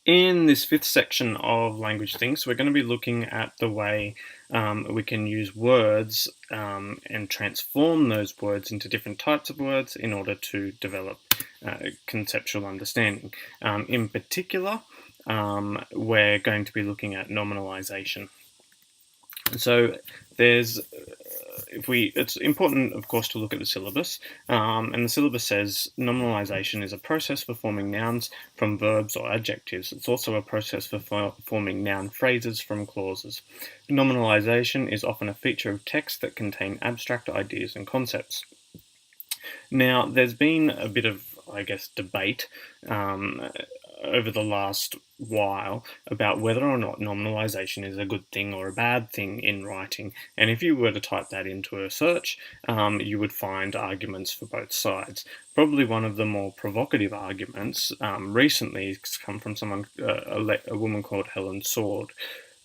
In this fifth section of language things, we're going to be looking at the way we can use words and transform those words into different types of words in order to develop conceptual understanding. In particular, we're going to be looking at nominalisation. So it's important, of course, to look at the syllabus, and the syllabus says nominalisation is a process for forming nouns from verbs or adjectives. It's also a process for forming noun phrases from clauses. Nominalisation is often a feature of texts that contain abstract ideas and concepts. Now, there's been a bit of, debate over the last while about whether or not nominalisation is a good thing or a bad thing in writing. And if you were to type that into a search, you would find arguments for both sides. Probably one of the more provocative arguments recently has come from a woman called Helen Sword,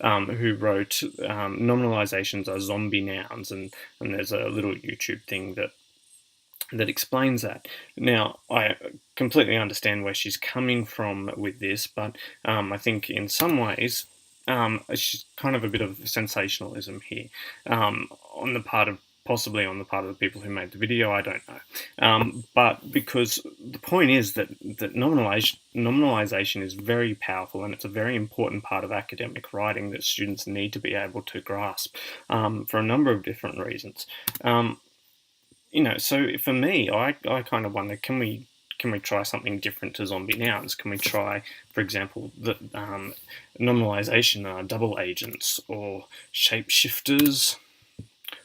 who wrote nominalisations are zombie nouns, and there's a little YouTube thing that explains that. Now, I completely understand where she's coming from with this, but I think in some ways she's kind of a bit of sensationalism here possibly on the part of the people who made the video. I don't know, but because the point is that nominalisation is very powerful, and it's a very important part of academic writing that students need to be able to grasp for a number of different reasons. So for me, I kind of wonder, can we try something different to zombie nouns? Can we try, for example, the nominalisation are double agents or shapeshifters,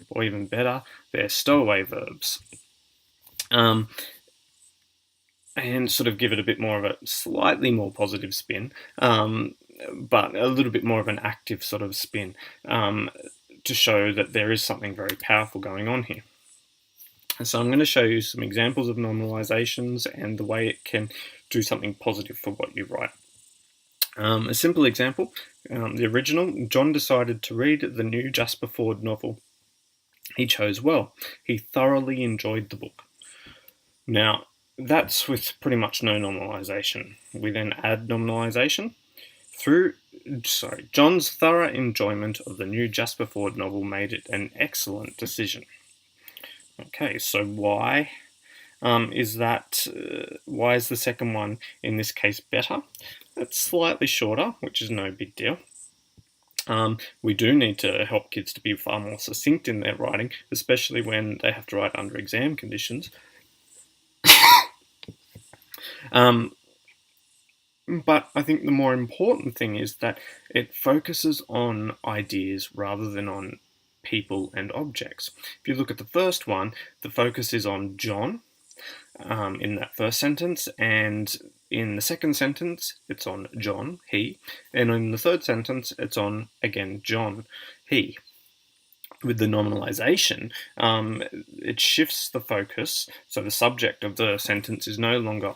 or even better, they're stowaway verbs, and sort of give it a bit more of a slightly more positive spin, but a little bit more of an active sort of spin, to show that there is something very powerful going on here. So I'm going to show you some examples of nominalisations and the way it can do something positive for what you write. A simple example, the original, John decided to read the new Jasper Fforde novel. He chose well. He thoroughly enjoyed the book. Now, that's with pretty much no nominalisation. We then add nominalisation. John's thorough enjoyment of the new Jasper Fforde novel made it an excellent decision. Okay, so why is the second one in this case better? It's slightly shorter, which is no big deal. We do need to help kids to be far more succinct in their writing, especially when they have to write under exam conditions. But I think the more important thing is that it focuses on ideas rather than on people and objects. If you look at the first one, the focus is on John in that first sentence, and in the second sentence it's on John, he, and in the third sentence it's on, again, John, he. With the nominalisation, it shifts the focus, so the subject of the sentence is no longer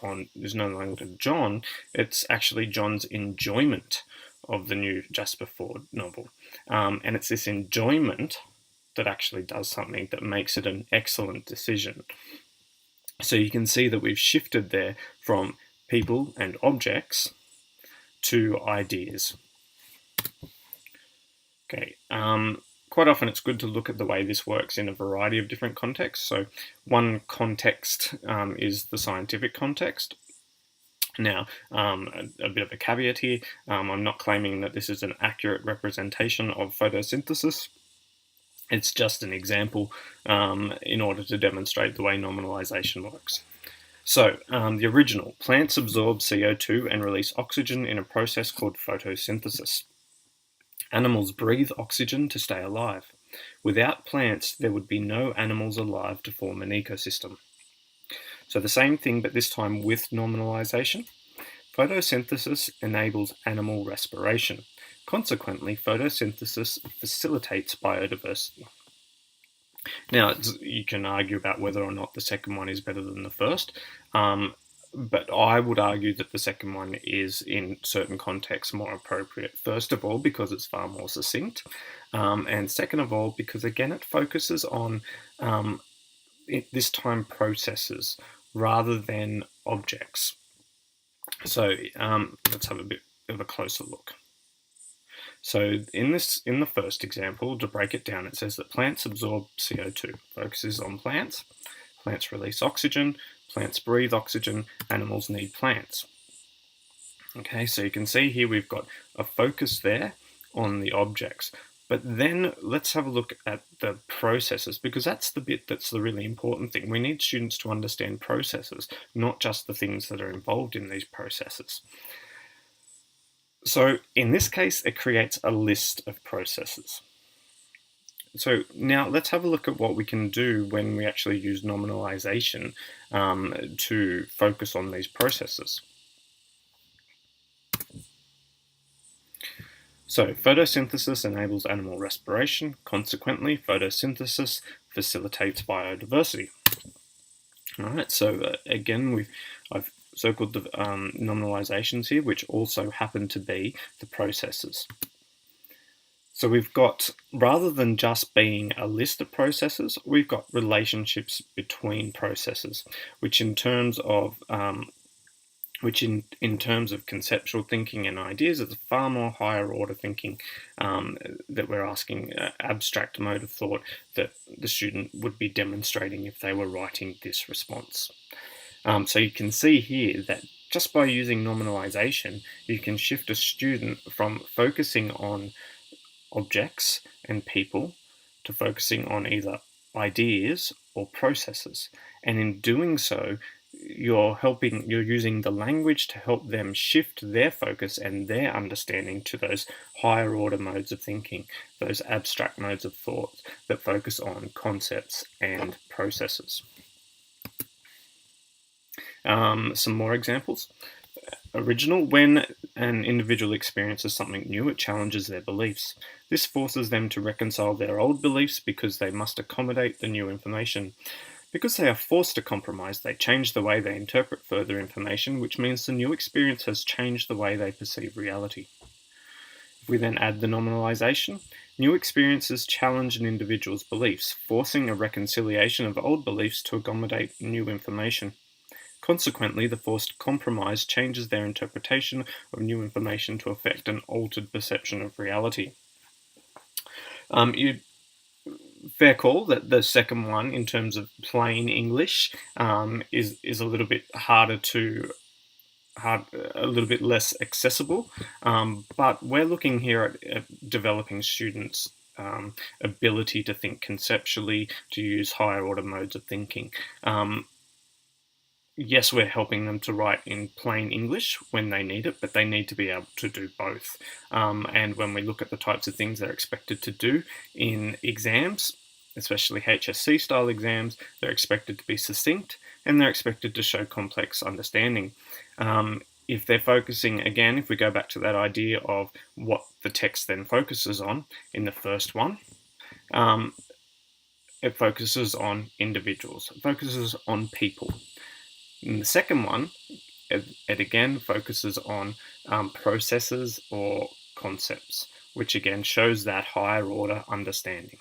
John, it's actually John's enjoyment of the new Jasper Fforde novel. And it's this enjoyment that actually does something that makes it an excellent decision. So you can see that we've shifted there from people and objects to ideas. Okay, quite often it's good to look at the way this works in a variety of different contexts. So one context is the scientific context. Now, a bit of a caveat here, I'm not claiming that this is an accurate representation of photosynthesis. It's just an example in order to demonstrate the way nominalisation works. So, the original, plants absorb CO2 and release oxygen in a process called photosynthesis. Animals breathe oxygen to stay alive. Without plants, there would be no animals alive to form an ecosystem. So the same thing, but this time with nominalisation. Photosynthesis enables animal respiration. Consequently, photosynthesis facilitates biodiversity. Now, you can argue about whether or not the second one is better than the first, but I would argue that the second one is, in certain contexts, more appropriate. First of all, because it's far more succinct, and second of all, because, again, it focuses on, this time, processes rather than objects. So let's have a bit of a closer look. So in the first example, to break it down, it says that plants absorb CO2, focuses on plants. Plants release oxygen, plants breathe oxygen, animals need plants. Okay, so you can see here we've got a focus there on the objects. But then let's have a look at the processes, because that's the bit that's the really important thing. We need students to understand processes, not just the things that are involved in these processes. So in this case, it creates a list of processes. So now let's have a look at what we can do when we actually use nominalisation to focus on these processes. So photosynthesis enables animal respiration. Consequently, photosynthesis facilitates biodiversity. All right, so again, I've circled the nominalizations here, which also happen to be the processes. So we've got, rather than just being a list of processes, we've got relationships between processes, which in terms of conceptual thinking and ideas, is a far more higher order thinking that we're asking, abstract mode of thought that the student would be demonstrating if they were writing this response. So you can see here that just by using nominalisation, you can shift a student from focusing on objects and people to focusing on either ideas or processes. And in doing so, you're using the language to help them shift their focus and their understanding to those higher order modes of thinking, those abstract modes of thought that focus on concepts and processes. Some more examples. Original: when an individual experiences something new, it challenges their beliefs. This forces them to reconcile their old beliefs because they must accommodate the new information. Because they are forced to compromise, they change the way they interpret further information, which means the new experience has changed the way they perceive reality. If we then add the nominalisation, new experiences challenge an individual's beliefs, forcing a reconciliation of old beliefs to accommodate new information. Consequently, the forced compromise changes their interpretation of new information to affect an altered perception of reality. Fair call that the second one, in terms of plain English, is a little bit a little bit less accessible. But we're looking here at developing students' ability to think conceptually, to use higher order modes of thinking. Yes, we're helping them to write in plain English when they need it, but they need to be able to do both. And when we look at the types of things they're expected to do in exams, especially HSC style exams, they're expected to be succinct and they're expected to show complex understanding. If they're focusing, again, if we go back to that idea of what the text then focuses on in the first one, it focuses on individuals, it focuses on people. In the second one, it again focuses on processes or concepts, which again shows that higher order understanding.